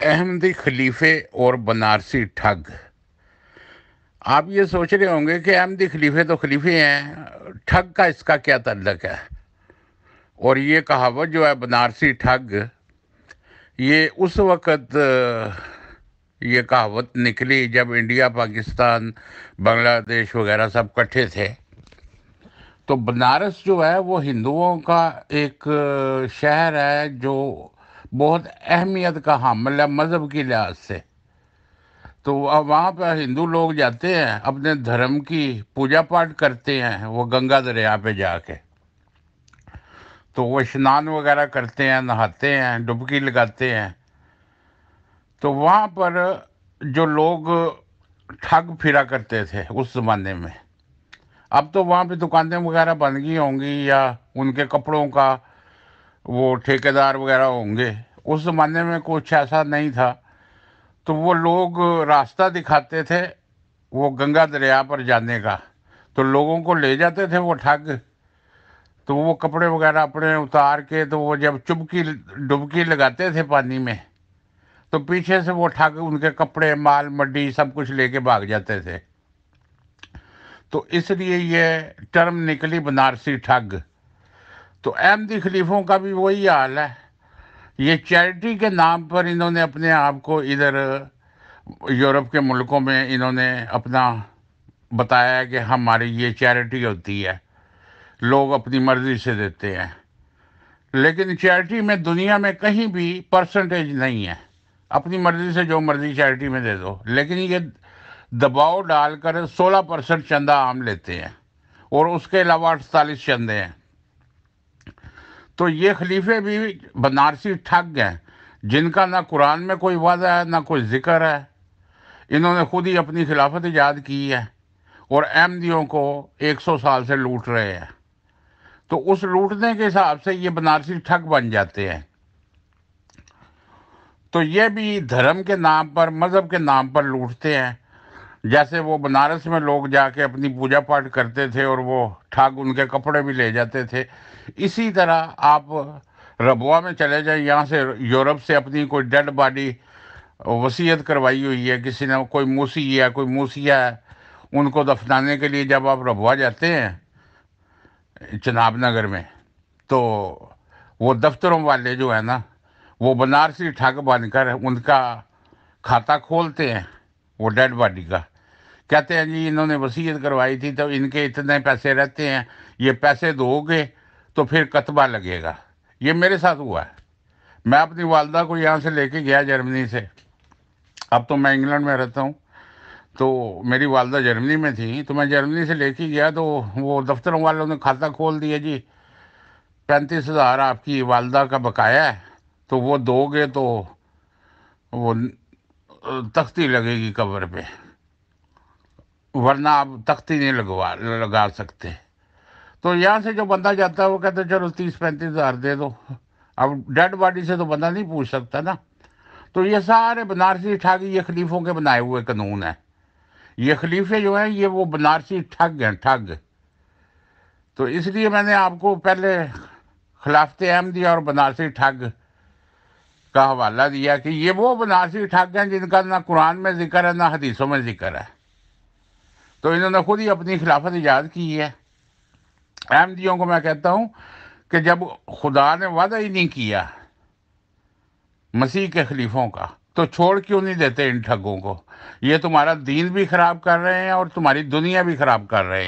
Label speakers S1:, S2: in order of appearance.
S1: احمدی خلیفے اور بنارسی ٹھگ۔ آپ یہ سوچ رہے ہوں گے کہ احمدی خلیفے تو خلیفے ہیں، ٹھگ کا اس کا کیا تعلق ہے؟ اور یہ کہاوت جو ہے بنارسی ٹھگ، یہ اس وقت یہ کہاوت نکلی جب انڈیا، پاکستان، بنگلہ دیش وغیرہ سب کٹھے تھے۔ تو بنارس جو ہے وہ ہندوؤں کا ایک شہر ہے جو بہت اہمیت کا حامل ہے مذہب کی لحاظ سے۔ تو وہاں پہ ہندو لوگ جاتے ہیں، اپنے دھرم کی پوجا پاٹ کرتے ہیں، وہ گنگا دریا پہ جا کے تو وہ اشنان وغیرہ کرتے ہیں، نہاتے ہیں، ڈبکی لگاتے ہیں۔ تو وہاں پر جو لوگ ٹھگ پھرا کرتے تھے اس زمانے میں، اب تو وہاں پہ دکانیں وغیرہ بن گئی ہوں گی یا ان کے کپڑوں کا وہ ٹھیکیدار وغیرہ ہوں گے، اس زمانے میں کچھ ایسا نہیں تھا۔ تو وہ لوگ راستہ دکھاتے تھے وہ گنگا دریا پر جانے کا، تو لوگوں کو لے جاتے تھے وہ ٹھگ۔ تو وہ کپڑے وغیرہ اپنے اتار کے تو وہ جب ڈبکی لگاتے تھے پانی میں، تو پیچھے سے وہ ٹھگ ان کے کپڑے، مال مڈی سب کچھ لے کے بھاگ جاتے تھے۔ تو اس لیے یہ ٹرم نکلی بنارسی ٹھگ۔ تو احمدی خلیفوں کا بھی وہی حال ہے، یہ چیریٹی کے نام پر انہوں نے اپنے آپ کو ادھر یورپ کے ملکوں میں انہوں نے اپنا بتایا ہے کہ ہماری یہ چیریٹی ہوتی ہے، لوگ اپنی مرضی سے دیتے ہیں۔ لیکن چیریٹی میں دنیا میں کہیں بھی پرسنٹیج نہیں ہے، اپنی مرضی سے جو مرضی چیریٹی میں دے دو، لیکن یہ دباؤ ڈال کر 16% چندہ عام لیتے ہیں اور اس کے علاوہ 48 چندے ہیں۔ تو یہ خلیفے بھی بنارسی ٹھگ ہیں، جن کا نہ قرآن میں کوئی وعدہ ہے نہ کوئی ذکر ہے۔ انہوں نے خود ہی اپنی خلافت ایجاد کی ہے اور احمدیوں کو 100 سال سے لوٹ رہے ہیں۔ تو اس لوٹنے کے حساب سے یہ بنارسی ٹھگ بن جاتے ہیں۔ تو یہ بھی دھرم کے نام پر، مذہب کے نام پر لوٹتے ہیں۔ جیسے وہ بنارس میں لوگ جا کے اپنی پوجا پاٹ کرتے تھے اور وہ ٹھگ ان کے کپڑے بھی لے جاتے تھے، اسی طرح آپ ربوہ میں چلے جائیں، یہاں سے یورپ سے اپنی کوئی ڈیڈ باڈی وصیت کروائی ہوئی ہے کسی نے، کوئی موسی ہے کوئی موسیہ ہے، ان کو دفنانے کے لیے جب آپ ربوہ جاتے ہیں چناب نگر میں، تو وہ دفتروں والے جو ہیں نا، وہ بنارسی ٹھگ بن کر ان کا کھاتہ کھولتے ہیں وہ ڈیڈ باڈی کا، کہتے ہیں جی انہوں نے وصیت کروائی تھی تو ان کے اتنے پیسے رہتے ہیں، یہ پیسے دو گے تو پھر کتبہ لگے گا۔ یہ میرے ساتھ ہوا ہے، میں اپنی والدہ کو یہاں سے لے کے گیا جرمنی سے، اب تو میں انگلینڈ میں رہتا ہوں، تو میری والدہ جرمنی میں تھی، تو میں جرمنی سے لے کے گیا تو وہ دفتروں والوں نے کھاتہ کھول دیا، جی 35,000 آپ کی والدہ کا بقایا ہے، تو وہ دو گے تو وہ تختی لگے گی قبر پہ، ورنہ آپ تختی نہیں لگا سکتے۔ تو یہاں سے جو بندہ جاتا ہے وہ کہتا ہے چلو 30-35 ہزار دے دو، اب ڈیڈ باڈی سے تو بندہ نہیں پوچھ سکتا نا۔ تو یہ سارے بنارسی ٹھگ یہ خلیفوں کے بنائے ہوئے قانون ہیں، یہ خلیفے جو ہیں یہ وہ بنارسی ٹھگ ہیں، ٹھگ۔ تو اس لیے میں نے آپ کو پہلے خلافت احمدی اور بنارسی ٹھگ کا حوالہ دیا کہ یہ وہ بنارسی ٹھگ ہیں جن کا نہ قرآن میں ذکر ہے نہ حدیثوں میں ذکر ہے، تو انہوں نے خود ہی اپنی خلافت ایجاد کی ہے۔ احمدیوں کو میں کہتا ہوں کہ جب خدا نے وعدہ ہی نہیں کیا مسیح کے خلیفوں کا، تو چھوڑ کیوں نہیں دیتے ان ٹھگوں کو؟ یہ تمہارا دین بھی خراب کر رہے ہیں اور تمہاری دنیا بھی خراب کر رہے ہیں۔